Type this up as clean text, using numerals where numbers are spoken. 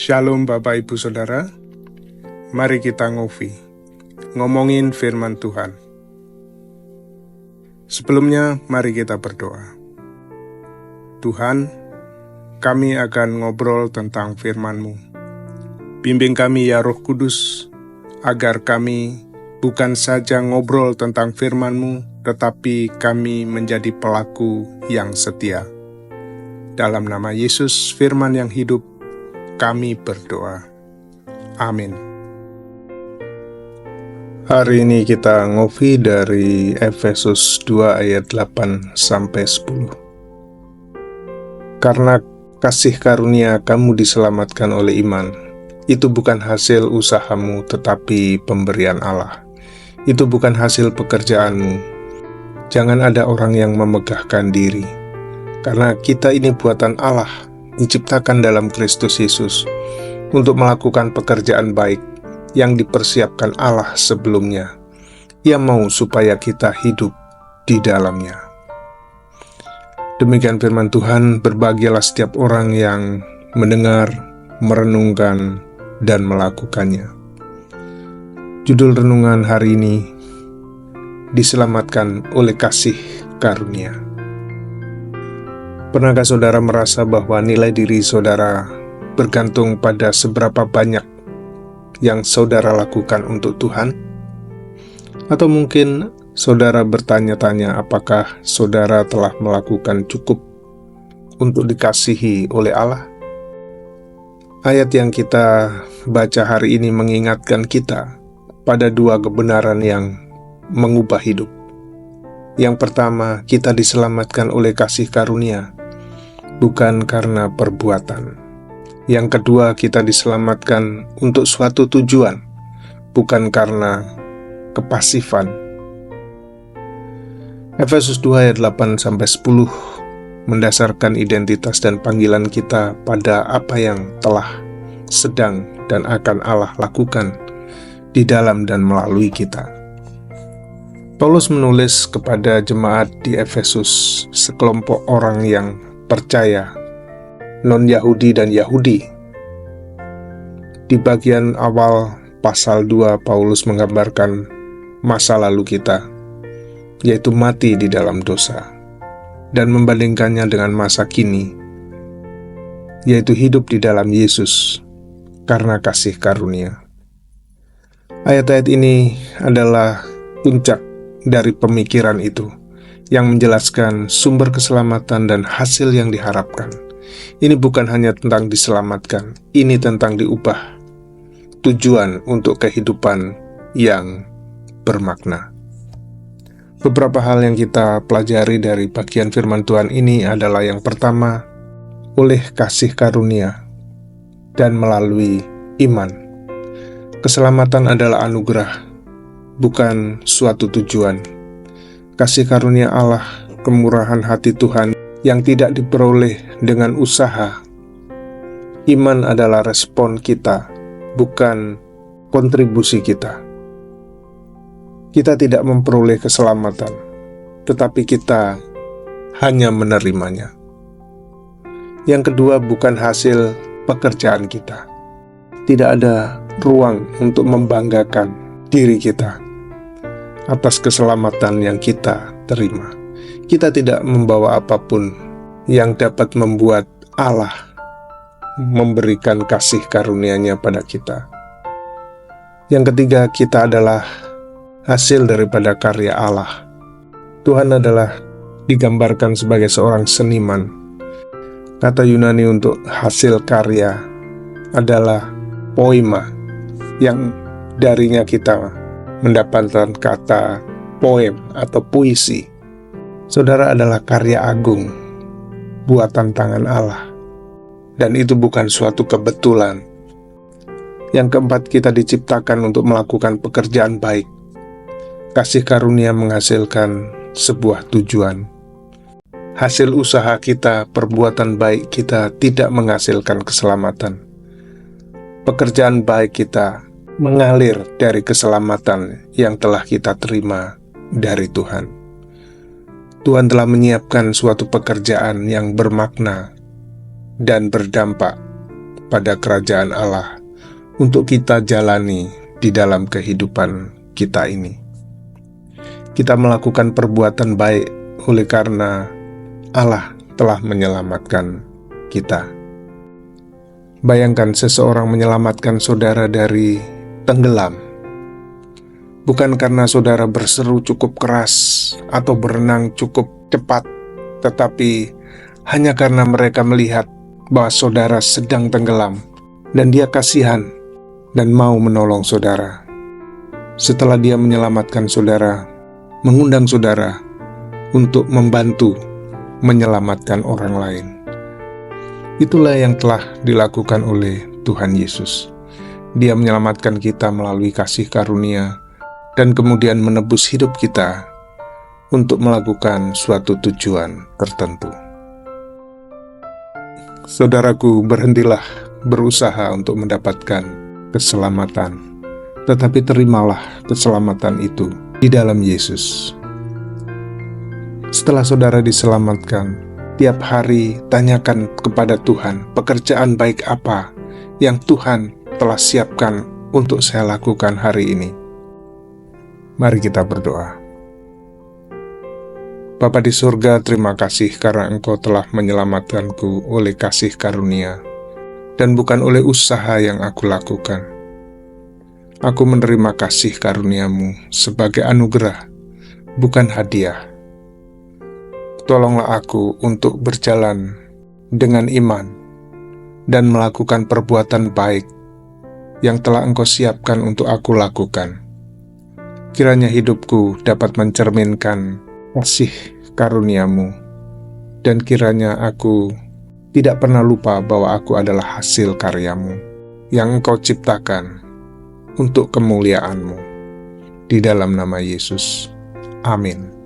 Shalom Bapak Ibu Saudara, mari kita ngomongin firman Tuhan. Sebelumnya mari kita berdoa. Tuhan, kami akan ngobrol tentang firman-Mu. Bimbing kami ya Roh Kudus, agar kami bukan saja ngobrol tentang firman-Mu, tetapi kami menjadi pelaku yang setia. Dalam nama Yesus, firman yang hidup, kami berdoa. Amin. Hari ini kita ngopi dari Efesus 2 ayat 8-10. Karena kasih karunia kamu diselamatkan oleh iman. Itu bukan hasil usahamu, tetapi pemberian Allah. Itu bukan hasil pekerjaanmu. Jangan ada orang yang memegahkan diri. Karena kita ini buatan Allah, diciptakan dalam Kristus Yesus untuk melakukan pekerjaan baik yang dipersiapkan Allah sebelumnya. Ia mau supaya kita hidup di dalamnya. Demikian firman Tuhan, berbahagialah setiap orang yang mendengar, merenungkan, dan melakukannya. Judul renungan hari ini, diselamatkan oleh kasih karunia. Pernahkah saudara merasa bahwa nilai diri saudara bergantung pada seberapa banyak yang saudara lakukan untuk Tuhan? Atau mungkin saudara bertanya-tanya apakah saudara telah melakukan cukup untuk dikasihi oleh Allah? Ayat yang kita baca hari ini mengingatkan kita pada dua kebenaran yang mengubah hidup. Yang pertama, kita diselamatkan oleh kasih karunia, bukan karena perbuatan. Yang kedua, kita diselamatkan untuk suatu tujuan, bukan karena kepasifan. Efesus 2 ayat 8-10 mendasarkan identitas dan panggilan kita pada apa yang telah, sedang, dan akan Allah lakukan di dalam dan melalui kita. Paulus menulis kepada jemaat di Efesus, sekelompok orang yang percaya, non-Yahudi dan Yahudi. Di bagian awal pasal 2, Paulus menggambarkan masa lalu kita, yaitu mati di dalam dosa, dan membandingkannya dengan masa kini, yaitu hidup di dalam Yesus karena kasih karunia. Ayat-ayat ini adalah puncak dari pemikiran itu, yang menjelaskan sumber keselamatan dan hasil yang diharapkan. Ini bukan hanya tentang diselamatkan, ini tentang diubah, tujuan untuk kehidupan yang bermakna. Beberapa hal yang kita pelajari dari bagian firman Tuhan ini adalah yang pertama, oleh kasih karunia dan melalui iman. Keselamatan adalah anugerah, bukan suatu tujuan. Kasih karunia Allah, kemurahan hati Tuhan yang tidak diperoleh dengan usaha. Iman adalah respon kita, bukan kontribusi kita. Kita tidak memperoleh keselamatan, tetapi kita hanya menerimanya. Yang kedua, bukan hasil pekerjaan kita. Tidak ada ruang untuk membanggakan diri kita atas keselamatan yang kita terima. Kita tidak membawa apapun yang dapat membuat Allah memberikan kasih karunia-Nya pada kita. Yang ketiga, kita adalah hasil daripada karya Allah. Tuhan adalah digambarkan sebagai seorang seniman. Kata Yunani untuk hasil karya adalah poema, yang darinya kita mendapatkan kata poem atau puisi. Saudara adalah karya agung, buatan tangan Allah, dan itu bukan suatu kebetulan. Yang keempat, kita diciptakan untuk melakukan pekerjaan baik. Kasih karunia menghasilkan sebuah tujuan. Hasil usaha kita, perbuatan baik kita tidak menghasilkan keselamatan. Pekerjaan baik kita mengalir dari keselamatan yang telah kita terima dari Tuhan. Tuhan telah menyiapkan suatu pekerjaan yang bermakna dan berdampak pada kerajaan Allah untuk kita jalani di dalam kehidupan kita ini. Kita melakukan perbuatan baik oleh karena Allah telah menyelamatkan kita. Bayangkan seseorang menyelamatkan saudara dari tenggelam, bukan karena saudara berseru cukup keras atau berenang cukup cepat, tetapi hanya karena mereka melihat bahwa saudara sedang tenggelam dan dia kasihan dan mau menolong saudara. Setelah dia menyelamatkan saudara, mengundang saudara untuk membantu menyelamatkan orang lain. Itulah yang telah dilakukan oleh Tuhan Yesus. Dia menyelamatkan kita melalui kasih karunia dan kemudian menebus hidup kita untuk melakukan suatu tujuan tertentu. Saudaraku, berhentilah berusaha untuk mendapatkan keselamatan, tetapi terimalah keselamatan itu di dalam Yesus. Setelah saudara diselamatkan, tiap hari tanyakan kepada Tuhan, pekerjaan baik apa yang Tuhan telah siapkan untuk saya lakukan hari ini. Mari kita berdoa. Bapa di surga, terima kasih karena Engkau telah menyelamatkanku oleh kasih karunia dan bukan oleh usaha yang aku lakukan. Aku menerima kasih karunia-Mu sebagai anugerah, bukan hadiah. Tolonglah aku untuk berjalan dengan iman dan melakukan perbuatan baik yang telah Engkau siapkan untuk aku lakukan. Kiranya hidupku dapat mencerminkan kasih karunia-Mu, dan kiranya aku tidak pernah lupa bahwa aku adalah hasil karya-Mu yang Engkau ciptakan untuk kemuliaan-Mu. Di dalam nama Yesus. Amin.